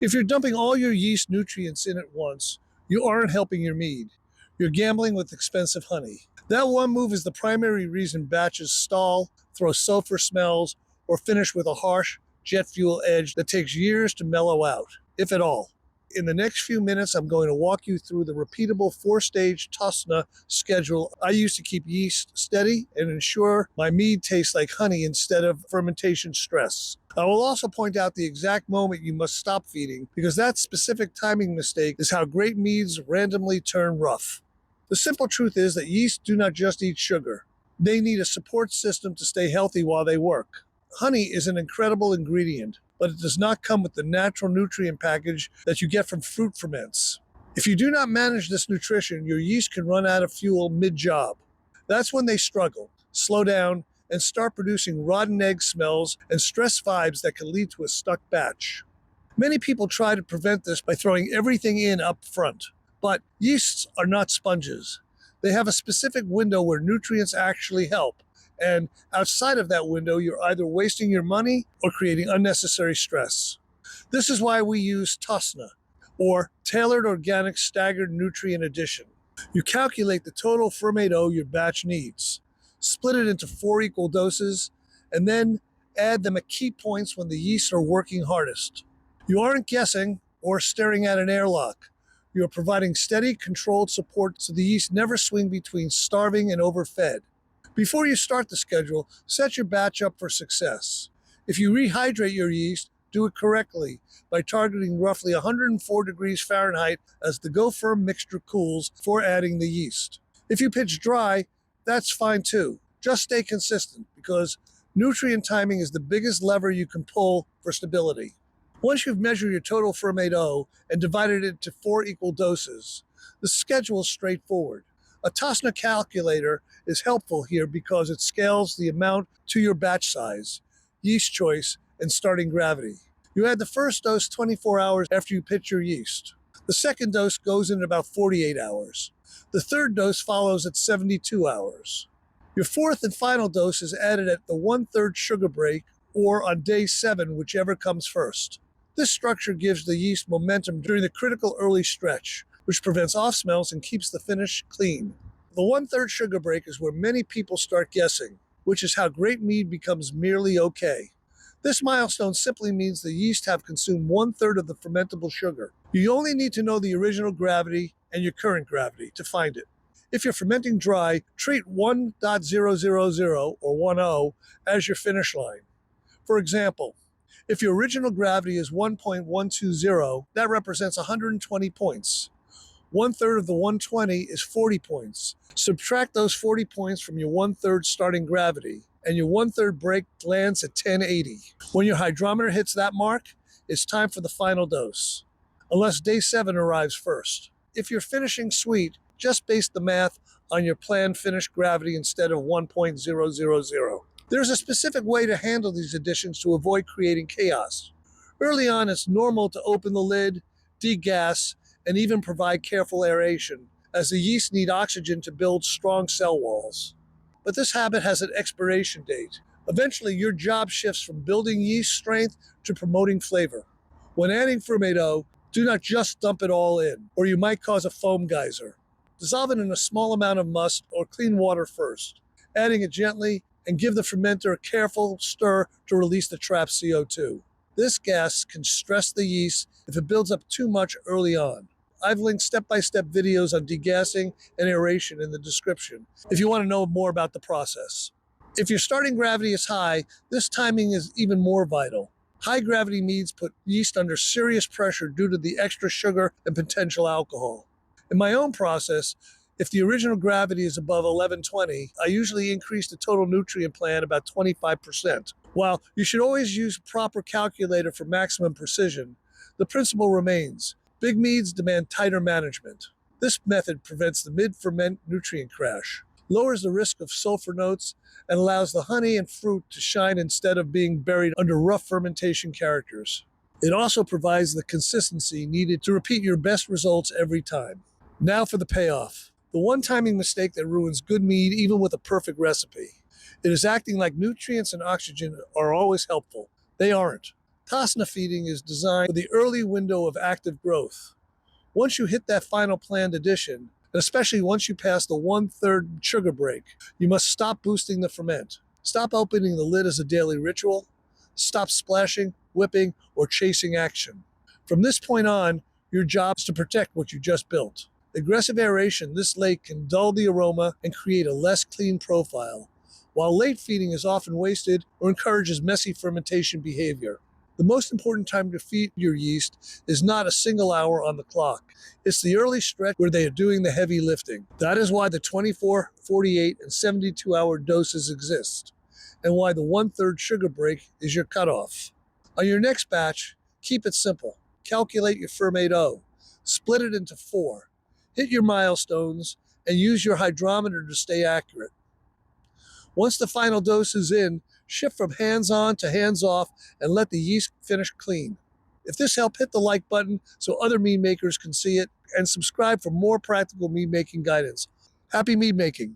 If you're dumping all your yeast nutrients in at once, you aren't helping your mead. You're gambling with expensive honey. That one move is the primary reason batches stall, throw sulfur smells, or finish with a harsh jet fuel edge that takes years to mellow out, if at all. In the next few minutes, I'm going to walk you through the repeatable 4-stage TOSNA schedule I use to keep yeast steady and ensure my mead tastes like honey instead of fermentation stress. I will also point out the exact moment you must stop feeding, because that specific timing mistake is how great meads randomly turn rough. The simple truth is that yeast do not just eat sugar. They need a support system to stay healthy while they work. Honey is an incredible ingredient, but it does not come with the natural nutrient package that you get from fruit ferments. If you do not manage this nutrition, your yeast can run out of fuel mid-job. That's when they struggle, slow down, and start producing rotten egg smells and stress vibes that can lead to a stuck batch. Many people try to prevent this by throwing everything in up front, but yeasts are not sponges. They have a specific window where nutrients actually help, and outside of that window, you're either wasting your money or creating unnecessary stress. This is why we use TOSNA, or Tailored Organic Staggered Nutrient Addition. You calculate the total Fermaid O your batch needs, split it into 4 equal doses, and then add them at key points when the yeasts are working hardest. You aren't guessing or staring at an airlock. You are providing steady, controlled support so the yeast never swing between starving and overfed. Before you start the schedule, set your batch up for success. If you rehydrate your yeast, do it correctly by targeting roughly 104 degrees Fahrenheit as the go-firm mixture cools before adding the yeast. If you pitch dry, that's fine too. Just stay consistent, because nutrient timing is the biggest lever you can pull for stability. Once you've measured your total Fermaid O and divided it into 4 equal doses, the schedule is straightforward. A TOSNA calculator is helpful here because it scales the amount to your batch size, yeast choice, and starting gravity. You add the first dose 24 hours after you pitch your yeast. The second dose goes in about 48 hours. The third dose follows at 72 hours. Your fourth and final dose is added at the 1/3 sugar break or on day 7, whichever comes first. This structure gives the yeast momentum during the critical early stretch, which prevents off smells and keeps the finish clean. The 1/3 sugar break is where many people start guessing, which is how great mead becomes merely okay. This milestone simply means the yeast have consumed 1/3 of the fermentable sugar. You only need to know the original gravity and your current gravity to find it. If you're fermenting dry, treat 1.000 or 1.0 as your finish line. For example, if your original gravity is 1.120, that represents 120 points. 1/3 of the 120 is 40 points. Subtract those 40 points from your 1/3 starting gravity, and your 1/3 break lands at 1080. When your hydrometer hits that mark, it's time for the final dose, unless day 7 arrives first. If you're finishing sweet, just base the math on your planned finish gravity instead of 1.000. There's a specific way to handle these additions to avoid creating chaos. Early on, it's normal to open the lid, degas, and even provide careful aeration, as the yeast need oxygen to build strong cell walls. But this habit has an expiration date. Eventually, your job shifts from building yeast strength to promoting flavor. When adding Fermaid O, do not just dump it all in, or you might cause a foam geyser. Dissolve it in a small amount of must or clean water first, adding it gently, and give the fermenter a careful stir to release the trapped CO2. This gas can stress the yeast if it builds up too much early on. I've linked step-by-step videos on degassing and aeration in the description if you want to know more about the process. If your starting gravity is high, this timing is even more vital. High gravity meads put yeast under serious pressure due to the extra sugar and potential alcohol. In my own process, if the original gravity is above 1120, I usually increase the total nutrient plan about 25%. While you should always use a proper calculator for maximum precision, the principle remains. Big meads demand tighter management. This method prevents the mid-ferment nutrient crash, lowers the risk of sulfur notes, and allows the honey and fruit to shine instead of being buried under rough fermentation characters. It also provides the consistency needed to repeat your best results every time. Now for the payoff. The one timing mistake that ruins good mead even with a perfect recipe. It is acting like nutrients and oxygen are always helpful. They aren't. TOSNA feeding is designed for the early window of active growth. Once you hit that final planned addition, and especially once you pass the 1/3 sugar break, you must stop boosting the ferment. Stop opening the lid as a daily ritual. Stop splashing, whipping, or chasing action. From this point on, your job is to protect what you just built. Aggressive aeration this late can dull the aroma and create a less clean profile, while late feeding is often wasted or encourages messy fermentation behavior. The most important time to feed your yeast is not a single hour on the clock. It's the early stretch where they are doing the heavy lifting. That is why the 24, 48, and 72-hour doses exist, and why the 1/3 sugar break is your cutoff. On your next batch, keep it simple. Calculate your Fermaid O. Split it into 4. Hit your milestones, and use your hydrometer to stay accurate. Once the final dose is in, shift from hands-on to hands-off and let the yeast finish clean. If this helped, hit the like button so other mead makers can see it, and subscribe for more practical mead making guidance. Happy mead making!